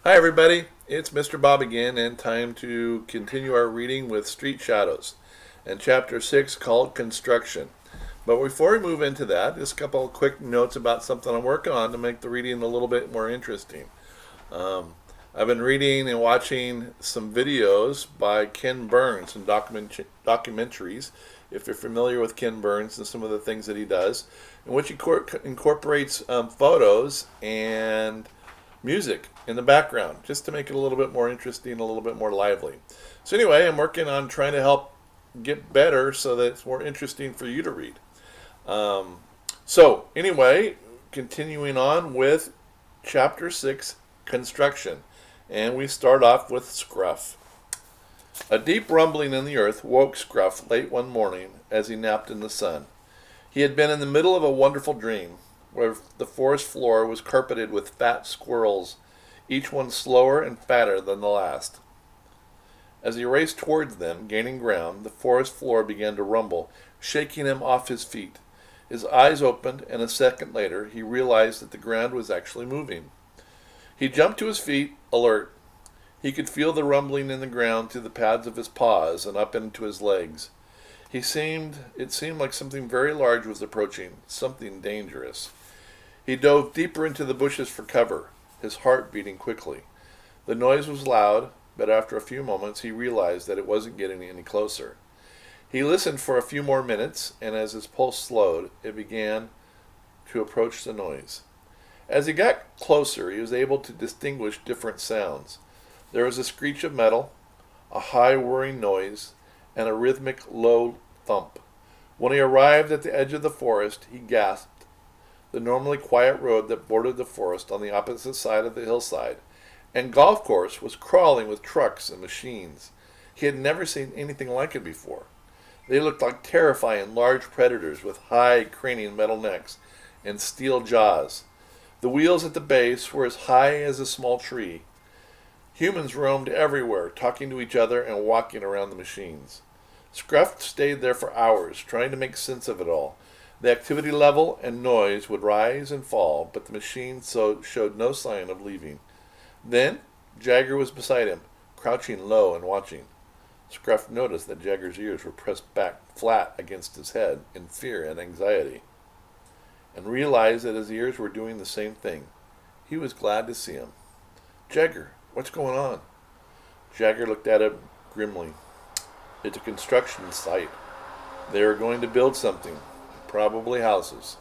Hi, everybody. It's Mr. Bob again, and time to continue our reading with Street Shadows and Chapter 6 called Construction. But before we move into that, just a couple of quick notes about something I'm working on to make the reading a little bit more interesting. Um, I've been reading and watching some videos by Ken Burns and documentaries, if you're familiar with Ken Burns and some of the things that he does, in which he incorporates photos and music in the background just to make it a little bit more interesting, a little bit more lively. So, anyway, I'm working on trying to help get better so that it's more interesting for you to read. Um, anyway, continuing on with Chapter 6 Construction. And we start off with Scruff. A deep rumbling in the earth woke Scruff late one morning as he napped in the sun. He had been in the middle of a wonderful dream, where the forest floor was carpeted with fat squirrels, each one slower and fatter than the last. As he raced towards them, gaining ground, the forest floor began to rumble, shaking him off his feet. His eyes opened, and a second later he realized that the ground was actually moving. He jumped to his feet, alert. He could feel the rumbling in the ground through the pads of his paws and up into his legs. It seemed like something very large was approaching, something dangerous. He dove deeper into the bushes for cover, his heart beating quickly. The noise was loud, but after a few moments he realized that it wasn't getting any closer. He listened for a few more minutes, and as his pulse slowed, it began to approach the noise. As he got closer, he was able to distinguish different sounds. There was a screech of metal, a high whirring noise, and a rhythmic low thump. When he arrived at the edge of the forest, he gasped. The normally quiet road that bordered the forest on the opposite side of the hillside and golf course was crawling with trucks and machines. He had never seen anything like it before. They looked like terrifying large predators with high, craning metal necks and steel jaws. The wheels at the base were as high as a small tree. Humans roamed everywhere, talking to each other and walking around the machines. Scruff stayed there for hours, trying to make sense of it all. The activity level and noise would rise and fall, but the machine showed no sign of leaving. Then, Jagger was beside him, crouching low and watching. Scruff noticed that Jagger's ears were pressed back flat against his head in fear and anxiety, and realized that his ears were doing the same thing. He was glad to see him. "Jagger, what's going on?" Jagger looked at him grimly. "It's a construction site. They are going to build something, probably houses."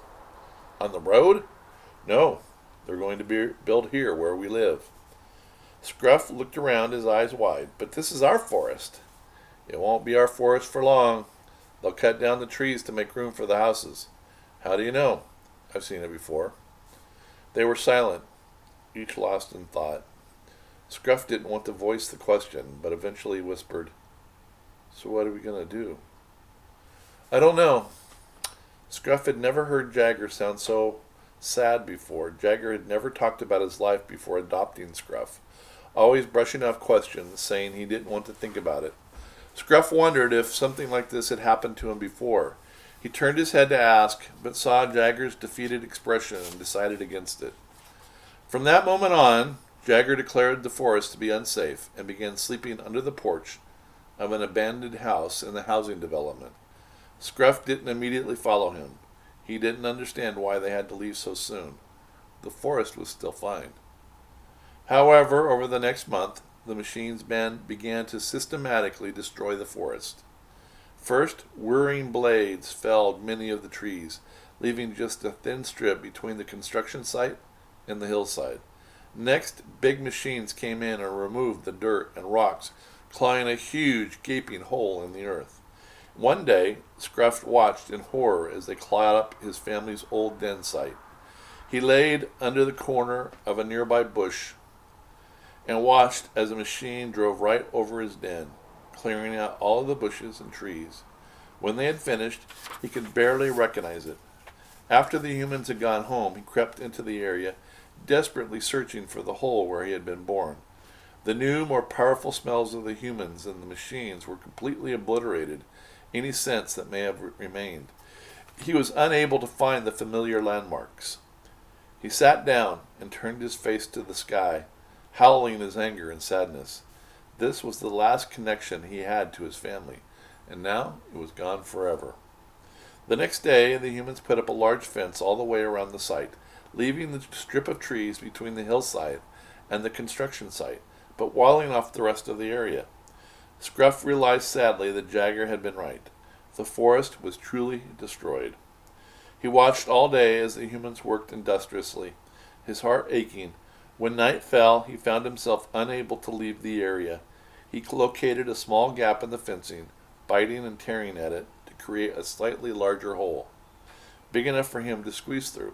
"On the road?" "No, they're going to build here where we live." Scruff looked around, his eyes wide. "But this is our forest." "It won't be our forest for long. They'll cut down the trees to make room for the houses." "How do you know?" "I've seen it before." They were silent, each lost in thought. Scruff didn't want to voice the question, but eventually whispered, "So what are we going to do?" "I don't know." Scruff had never heard Jagger sound so sad before. Jagger had never talked about his life before adopting Scruff, always brushing off questions, saying he didn't want to think about it. Scruff wondered if something like this had happened to him before. He turned his head to ask, but saw Jagger's defeated expression and decided against it. From that moment on, Jagger declared the forest to be unsafe and began sleeping under the porch of an abandoned house in the housing development. Scruff didn't immediately follow him. He didn't understand why they had to leave so soon. The forest was still fine. However, over the next month, the machines began to systematically destroy the forest. First, whirring blades felled many of the trees, leaving just a thin strip between the construction site and the hillside. Next, big machines came in and removed the dirt and rocks, clawing a huge, gaping hole in the earth. One day, Scruff watched in horror as they clawed up his family's old den site. He laid under the corner of a nearby bush and watched as a machine drove right over his den, clearing out all of the bushes and trees. When they had finished, he could barely recognize it. After the humans had gone home, he crept into the area, desperately searching for the hole where he had been born. The new, more powerful smells of the humans and the machines were completely obliterated any sense that may have remained. He was unable to find the familiar landmarks. He sat down and turned his face to the sky, howling his anger and sadness. This was the last connection he had to his family, and now it was gone forever. The next day, the humans put up a large fence all the way around the site, leaving the strip of trees between the hillside and the construction site, but walling off the rest of the area. Scruff realized sadly that Jagger had been right. The forest was truly destroyed. He watched all day as the humans worked industriously, his heart aching. When night fell, he found himself unable to leave the area. He located a small gap in the fencing, biting and tearing at it to create a slightly larger hole, big enough for him to squeeze through.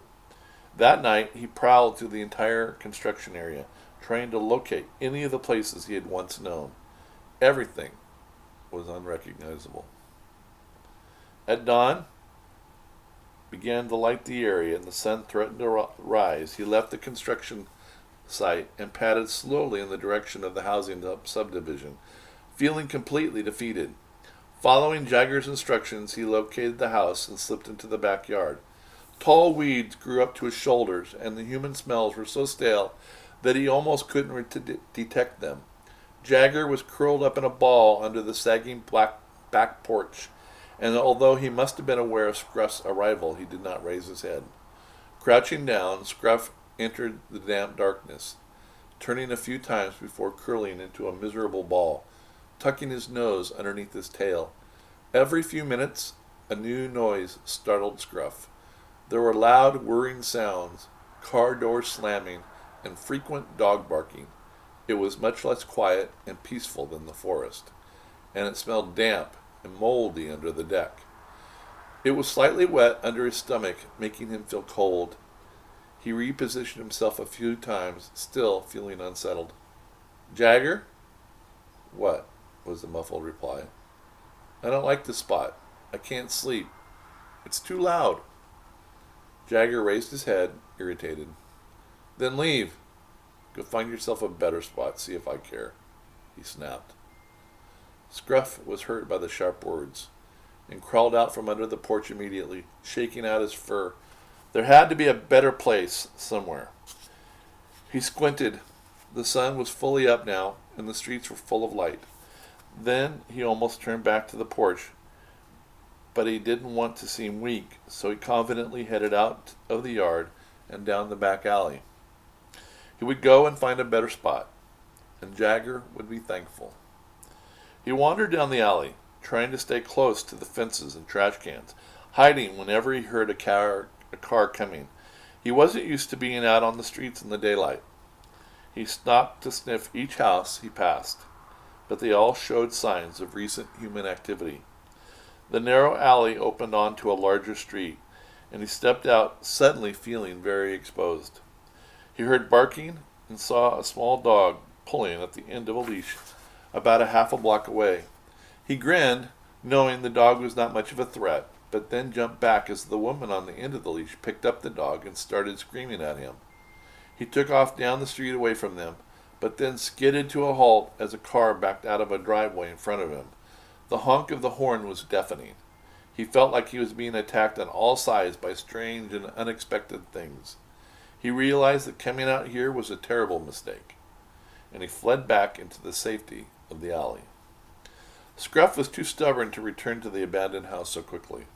That night, he prowled through the entire construction area, trying to locate any of the places he had once known. Everything was unrecognizable. At dawn, began to light the area and the sun threatened to rise. He left the construction site and padded slowly in the direction of the housing subdivision, feeling completely defeated. Following Jagger's instructions, he located the house and slipped into the backyard. Tall weeds grew up to his shoulders, and the human smells were so stale that he almost couldn't detect them. Jagger was curled up in a ball under the sagging back porch, and although he must have been aware of Scruff's arrival, he did not raise his head. Crouching down, Scruff entered the damp darkness, turning a few times before curling into a miserable ball, tucking his nose underneath his tail. Every few minutes, a new noise startled Scruff. There were loud, whirring sounds, car doors slamming, and frequent dog barking. It was much less quiet and peaceful than the forest, and it smelled damp and moldy under the deck. It was slightly wet under his stomach, making him feel cold. He repositioned himself a few times, still feeling unsettled. "Jagger?" "What?" was the muffled reply. "I don't like this spot. I can't sleep. It's too loud." Jagger raised his head, irritated. "Then leave. Go find yourself a better spot, see if I care," he snapped. Scruff was hurt by the sharp words, and crawled out from under the porch immediately, shaking out his fur. There had to be a better place somewhere. He squinted. The sun was fully up now, and the streets were full of light. Then he almost turned back to the porch, but he didn't want to seem weak, so he confidently headed out of the yard and down the back alley. He would go and find a better spot, and Jagger would be thankful. He wandered down the alley, trying to stay close to the fences and trash cans, hiding whenever he heard a car coming. He wasn't used to being out on the streets in the daylight. He stopped to sniff each house he passed, but they all showed signs of recent human activity. The narrow alley opened onto a larger street, and he stepped out, suddenly feeling very exposed. He heard barking and saw a small dog pulling at the end of a leash about a half a block away. He grinned, knowing the dog was not much of a threat, but then jumped back as the woman on the end of the leash picked up the dog and started screaming at him. He took off down the street away from them, but then skidded to a halt as a car backed out of a driveway in front of him. The honk of the horn was deafening. He felt like he was being attacked on all sides by strange and unexpected things. He realized that coming out here was a terrible mistake, and he fled back into the safety of the alley. Scruff was too stubborn to return to the abandoned house so quickly,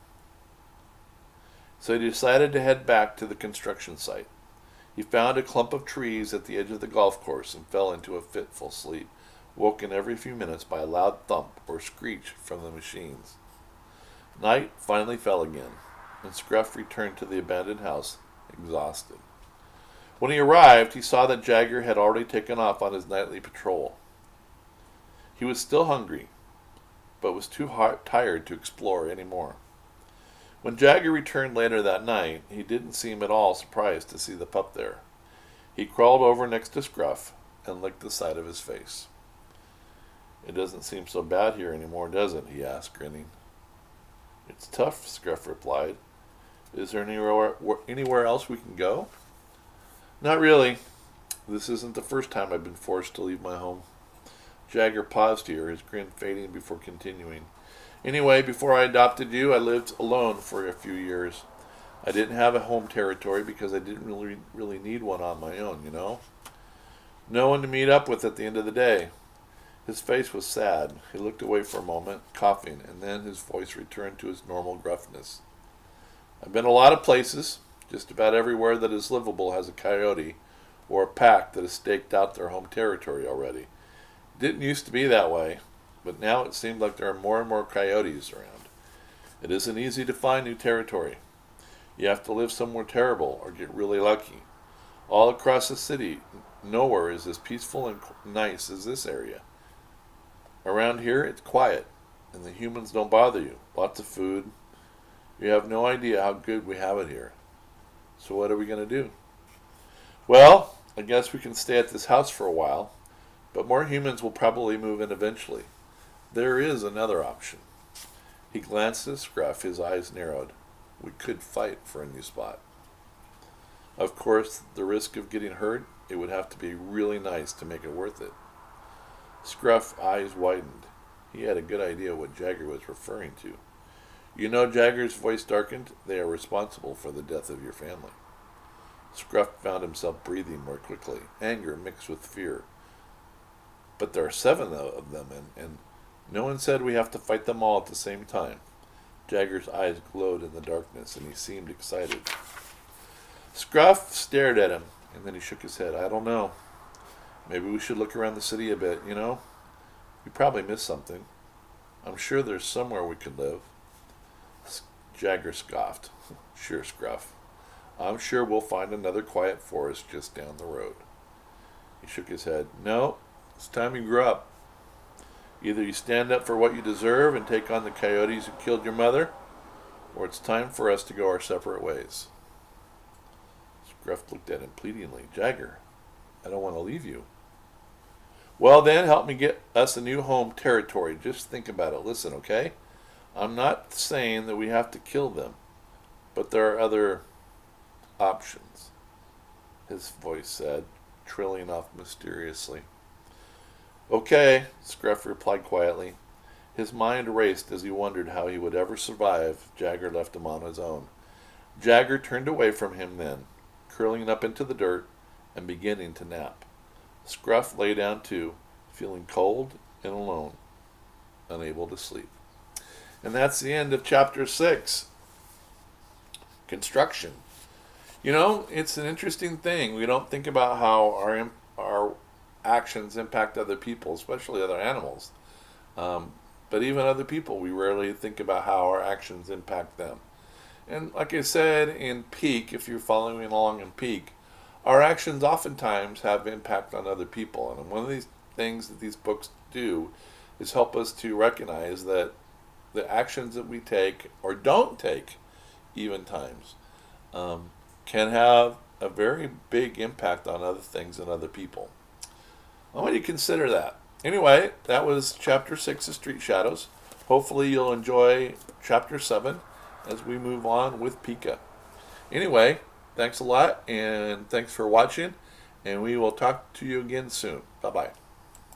so he decided to head back to the construction site. He found a clump of trees at the edge of the golf course and fell into a fitful sleep, woken every few minutes by a loud thump or screech from the machines. Night finally fell again, and Scruff returned to the abandoned house, exhausted. When he arrived, he saw that Jagger had already taken off on his nightly patrol. He was still hungry, but was too tired to explore any more. When Jagger returned later that night, he didn't seem at all surprised to see the pup there. He crawled over next to Scruff and licked the side of his face. "It doesn't seem so bad here anymore, does it?" he asked, grinning. "It's tough," Scruff replied. "Is there anywhere else we can go?" "Not really. This isn't the first time I've been forced to leave my home." Jagger paused here, his grin fading before continuing. "Anyway, before I adopted you, I lived alone for a few years. I didn't have a home territory because I didn't really need one on my own, you know." No one to meet up with at the end of the day. His face was sad. He looked away for a moment, coughing, and then his voice returned to his normal gruffness. I've been a lot of places. Just about everywhere that is livable has a coyote or a pack that has staked out their home territory already. It didn't used to be that way, but now it seems like there are more and more coyotes around. It isn't easy to find new territory. You have to live somewhere terrible or get really lucky. All across the city, nowhere is as peaceful and nice as this area. Around here, it's quiet, and the humans don't bother you. Lots of food. You have no idea how good we have it here. So what are we going to do? Well, I guess we can stay at this house for a while, but more humans will probably move in eventually. There is another option. He glanced at Scruff, his eyes narrowed. We could fight for a new spot. Of course, the risk of getting hurt, it would have to be really nice to make it worth it. Scruff's eyes widened. He had a good idea what Jagger was referring to. You know, Jagger's voice darkened. They are responsible for the death of your family. Scruff found himself breathing more quickly, anger mixed with fear. But there are 7 of them, and no one said we have to fight them all at the same time. Jagger's eyes glowed in the darkness, and he seemed excited. Scruff stared at him, and then he shook his head. I don't know. Maybe we should look around the city a bit, you know? We probably missed something. I'm sure there's somewhere we could live. Jagger scoffed. Sure, Scruff. I'm sure we'll find another quiet forest just down the road. He shook his head. No, it's time you grew up. Either you stand up for what you deserve and take on the coyotes who killed your mother, or it's time for us to go our separate ways. Scruff looked at him pleadingly. Jagger, I don't want to leave you. Well then, help me get us a new home territory. Just think about it. Listen, okay? I'm not saying that we have to kill them, but there are other options, his voice said, trilling off mysteriously. Okay, Scruff replied quietly. His mind raced as he wondered how he would ever survive if Jagger left him on his own. Jagger turned away from him then, curling up into the dirt and beginning to nap. Scruff lay down too, feeling cold and alone, unable to sleep. And that's the end of chapter 6. Construction. You know, it's an interesting thing. We don't think about how our actions impact other people, especially other animals. But even other people, we rarely think about how our actions impact them. And like I said in Peak, if you're following along in Peak, our actions oftentimes have impact on other people. And one of these things that these books do is help us to recognize that the actions that we take or don't take, even times, can have a very big impact on other things and other people. I want you to consider that. Anyway, that was chapter 6 of Street Shadows. Hopefully you'll enjoy chapter 7 as we move on with Pika. Anyway, thanks a lot, and thanks for watching, and we will talk to you again soon. Bye-bye.